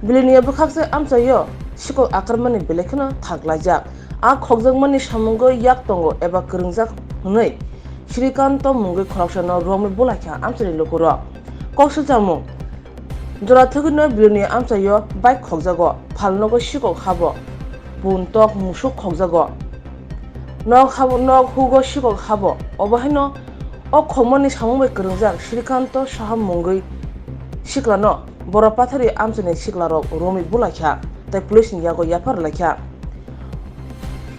Bilini bukakse amsayo Sikok akarmani belekna thaglajak a khogjangmani samungo yak tongo eba kringjak hnei Shrikanto mungi khoroksano romi bulakha amsani Lukurok koksujamu jora thugino bilini amsayo bike khogjago phalnogo Sikok habo buntok musuk khogjago nok hugo Sikok habo obahaino o khomoni samungbai kringjak Shrikanto saha mungi siklano bora pathari amsani siklarok romi bulakha tai police ni yago yapar lakha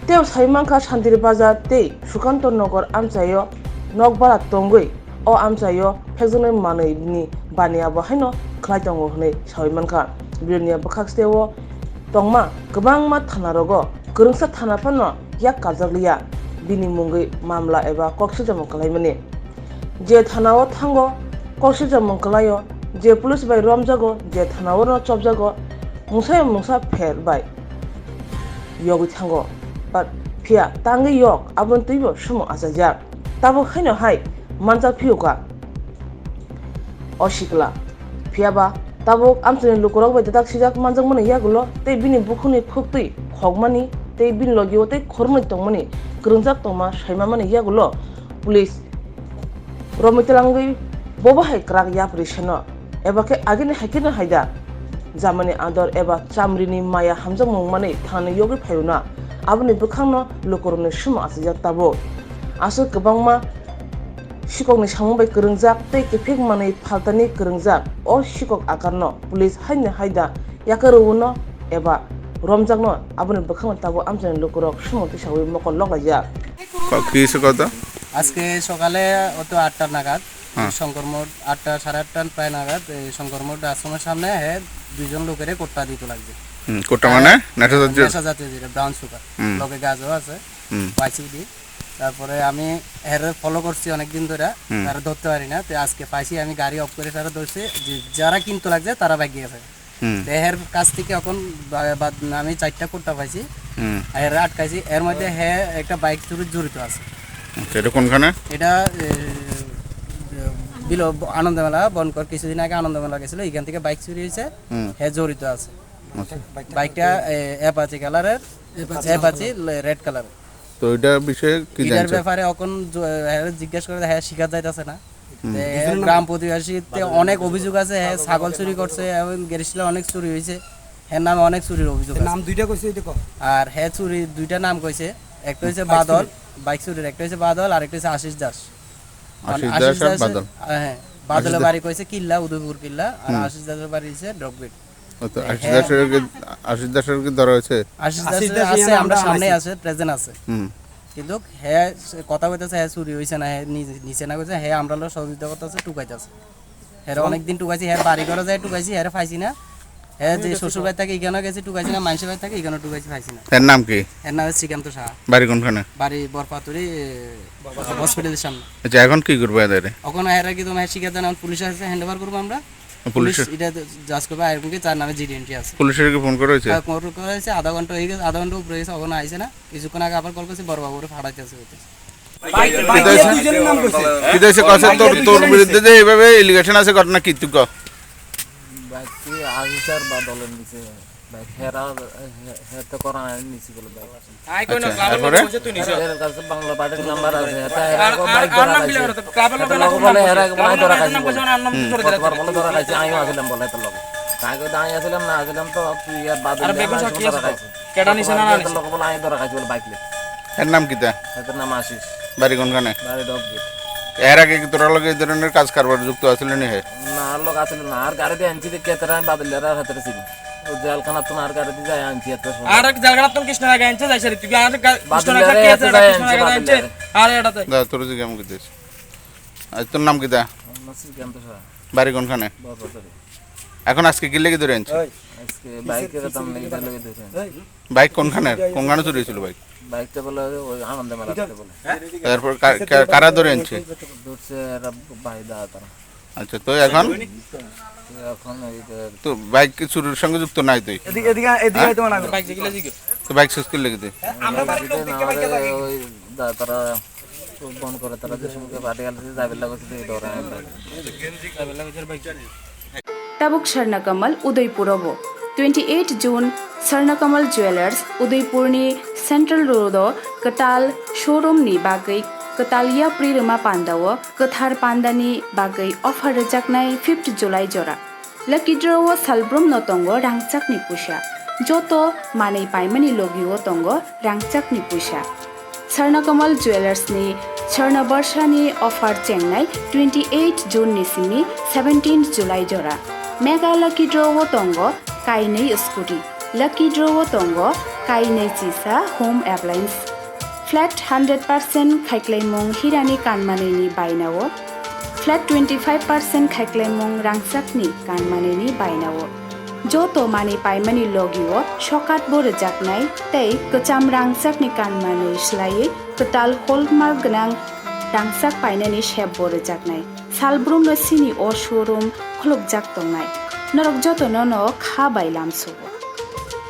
teo saimangkha sandiri bazar tei Sukanto nogor amsayo nokbara tongoi o amsayo phekjone manei ni baniya bahaino khlai tongo hnei saimangkha bilni bakhaksteo tongma kwbangma thanarogo kwrungsa thana phano yak karjakliya bini mungoi mamla eba koksijamo khlaimani je thanao thango koksijamo khlaio je police bai romjago je thanao no chopjago mungsa pher bai yogi thango but phia tangi yok abon tuibo sumo asajak tabo khaino hai Manjagwi ka oshikla phiaba tabo amsani Lukurok bai dadak sijak manjagmani yagulo tei bini bukhuni khuktui khogmani tei bini logio tei khormani tongmani krungjak tongma saimamani yagulo police romitelangui bobahai krak yapri seno ebake agini hakina haida jamani ador eba chamrini maya hamjak mungmani thani yogi phayuna aboni bukhangno Lukurokni sumo asajak tabo aso kwbangma Sikokni samungbai kwrungjak tei kefik manui phaltani kwrungjak o Sikok akarno police haina haida yakaruno eba romjakno aboni bukhangno tabo amsani Lukurok sumo tisawi mokol loglajak কি কথা আজকে সকালে অত 8টা নাগাদ শঙ্কর মোড় 8টা 8:30 প্রায় নাগাদ শঙ্কর মোড় আশ্রমের সামনে দুইজন লোকের কোট্টা দিতে লাগছে কোটা মানে নেশা জাতীয় যেটা ব্রাউন সুগার লগে গাছও আছে পাইছি দি তারপরে আমি এর ফলো করছি অনেকদিন ধরে তারা ধরতে পারি না তো আজকে পাইছি আমি গাড়ি অফ করে তারা ধরছি যারা কিনতে লাগছে তারা বাইক গিয়েছে এর কাছ থেকে এখন আমি 4টা কোট্টা পাইছি এর আটকাইছি এর মধ্যে একটা বাইক চুরি জড়িত আছে এটা কোনখানে এটা বিলো আনন্দমেলা বনকর কিছুদিন আগে আনন্দমেলা গেছিল এখান থেকে বাইক চুরি হয়েছে জড়িত আছে বাইকটা অ্যাপাচি কালারের অ্যাপাচি রেড কালার তো এটা বিষয়ে কি জানেন এর ব্যাপারে এখন জিজ্ঞাসা করে শিকার যাইতাছে না গ্রাম প্রতিবেশীতে অনেক অভিযোগ আছে ছাগল চুরি করছে এবং গেরিশলা অনেক চুরি হয়েছে নামে অনেক চুরির অভিযোগ নাম দুইটা কইছে এটা আর চুরি দুইটা নাম কইছে একটা হচ্ছে বাদল বাইক চুরির একটা হচ্ছে বাদল আর একটা হচ্ছে আশিস দাস বাদল হ্যাঁ বাদলের বাড়ি কইছে কিল্লা উদয়পুর কিল্লা আর আশিস দাসের বাড়ি হচ্ছে ডকবিট তো আশিস দাসের কি ধরা হয়েছে আশিস দাস আছে আমরা সামনে আছে প্রেজেন্ট আছে কিন্তু কথা কইতাছে চুরি হইছে না নিচে না কইছে আমরা লোক সহযোগিতা করতেছে টুকাইতাছে অনেকদিন টুকাইছি বাড়ি ঘরে যায় টুকাইছি পাইছি না যে শ্বশুর বাড়ি থেকে এখানে গেছে টুকাইছি না মানুষের বাড়ি থেকে এখানে টুকাইছি পাইছি না এর নাম কি এর নাম শ্রীকান্ত সাহা বাড়ি কোনখানে বাড়ি বরপাতুরি হসপিটালের সামনে আচ্ছা এখন কি করবে এদের এখন কি তোমার শিকার দেন পুলিশ আছে হ্যান্ডওভার করবো আমরা পুলিশ এটা জাজ করবে আর কি তার নামে জিডি এন্ট্রি আছে পুলিশের কি ফোন করা হয়েছে ফোন করা হয়েছে আধা ঘন্টা হয়ে গেছে আধা ঘন্টা উপরে গেছে এখন আইছে না কিছুক্ষণ আগে আবার কল করছি বড় বাবুরে ফাড়াইতে আছে তোর বিরুদ্ধে যে এইভাবে এলিগেশন আছে ঘটনা কি তুই বাকি আজিসার বাদলের নিচে বাইক হেরা হেতে করা নিচে বলে বাইক আই কোন ক্লাবের বসে তুই নিছ এর কাছে বাংলা পার্টির নাম্বার আছে এটা বাইক ধরা আছে ক্লাবের বলে হেরা বাইক ধরা আছে বলে ধরা আছে আইও আসলাম বলে তো লোক কাই কই দাঁড়িয়ে আসলাম না আসলাম তো তুই আর বাদল আর বেগুন সাকি আছে কেডা নিছ না না লোক বলে আই ধরা আছে বলে বাইক লে এর নাম কিটা এর নাম আশিস বাড়ি কোনখানে বাড়ি ডবগেট এর আগে কি তোরা লগে এই ধরনের কাজ কারবার যুক্ত আছিলেন হে না লোক আসলে না আর গাড়িতে আনছি দেখে তারা বাদলের হাতে ছিল ও জেলখানা তো আর গাড়িতে যায় আনছি এত আর জেলখানা তো কৃষ্ণ আগে আনছে যাইছে তুই আর কৃষ্ণ আগে কে আছে কৃষ্ণ আগে আনছে আর এটাতে দা তোর যে কেমন কইছিস আজ তোর নাম কিটা শ্রীকান্ত সাহা বাড়ি কোনখানে এখন আজকে কি লাগি ধরে আনছি আজকে বাইকের দাম লাগি ধরে বাইক কোনখানে চুরি হয়েছিল বাইক বাইকটা বলে ওই আনন্দ মেলাতে বলে তারপর কারা ধরে আনছে ধরছে ভাই দা তারা আচ্ছা তো এখন এই তো বাইক কি চুরির সঙ্গে যুক্ত নাই তুই এদিকে তোমার বাইক যেগুলা জিগে তো বাইক সুস্থ লেগে দে আমরা ওই দা তারা ফোন করে তারা যে সঙ্গে বাড়ি গেল যাবে লাগছে এই দৌড়ে Tabuk Sarna Kamal Udaipurabo 28 जुन स्वर्णकमल ज्वेलर्स उदयपुरनि सेन्ट्रल रोड कताल शोरूमनि बागै कताल याप्रि रोमा पान्दाव कथार पान्दानि बागै अफार रोजाकनाय 5 जुलाइ जरा लकी ड्रव सालब्रुम नतंग रांचाकनि पुषा जत मानै पाइमानि लगिओ तंग रांचाकनि पुषा स्वर्णकमल ज्वेलर्सनि स्वर्ण वर्षानि अफार चेंनाय 28 जुन निसिमनि 17 जुलाइ जरा मेगा लकी ड्रव तंग काइनै स्कुटी लकी ड्रव तंग काइनै चिसा होम एप्लायन्स फ्लैट 100% खाइक्लाइमुं हिरानि कानमानैनि बायनाव फ्लैट 25% खाइक्लाइमुं रांसाकनि कानमानैनि बायनाव जत माने पाइमानि लगिओ सकात बोर जाकनाय तै कचाम रांसाकनि कानमानै स्लायै कताल हलमार्क गोनां रांसाक पाइनानि शेप बोर जाकनाय सालब्रुम सिनि अ शोरूम खलक जाक तंनाय नरक जत नन खा बायलामसो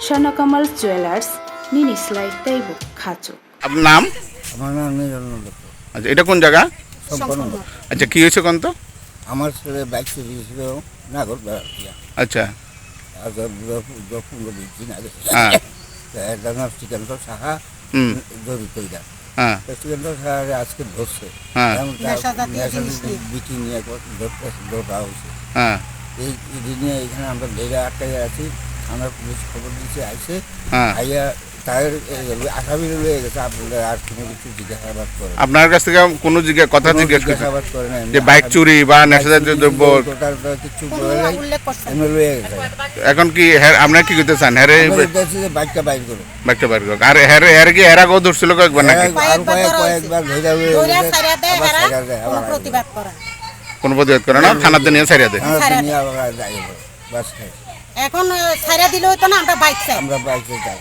स्वर्णकमल ज्वेलर्स निनि स्लाइ तैबो खाचो আপনার নাম? আমার নাম নিরঞ্জন দত্ত। আচ্ছা এটা কোন জায়গা? সম্পন্ন। আচ্ছা কি হয়েছে কোন তো? আমার ছেলে বাইক চুরি গেছিল নাগর বেড়াতিয়া আচ্ছা আর 15-20 দিন আগে হ্যাঁ এটার নাম শ্রীকান্ত সাহা হুম জড়িত এটা হ্যাঁ শ্রীকান্ত সাহা আজকে ধরছে হ্যাঁ বিটি নিয়ে ধরা হয়েছে হ্যাঁ এই নিয়ে এখানে আমরা ধরে আটকাই আছি আমরা পুলিশ খবর দিয়েছি আইসে হ্যাঁ আইয়া তাদের আসামি রয়ে গেছে আপনারা আর কোনো কিছু জিজ্ঞাসাবাদ করেন আপনার কাছ থেকে কোনো কথা জিজ্ঞেস করছে জিজ্ঞাসাবাদ করে না যে বাইক চুরি বা নেশাজাতীয় দ্রব্য কিছু বলে নাই এমনি লয়ে গেছে এখন কি আপনারা কি করতে চান হ্যাঁ আমরা দেখছি যে বাইকটা বাইর করো বাইকটা বাইর করো আর হ্যাঁ কি এরা কেউ ধরছিল কয়েকবার নাকি আর কয়েকবার ধরে প্রতিবাদ করা কোনো প্রতিবাদ করে না থানাতে নিয়ে ছাড়িয়ে দেয় নিয়ে আবার যাই বাস খাই এখন ছাড়া দিলেও তো না আমরা বাইক চাই আমরা বাইকে যাই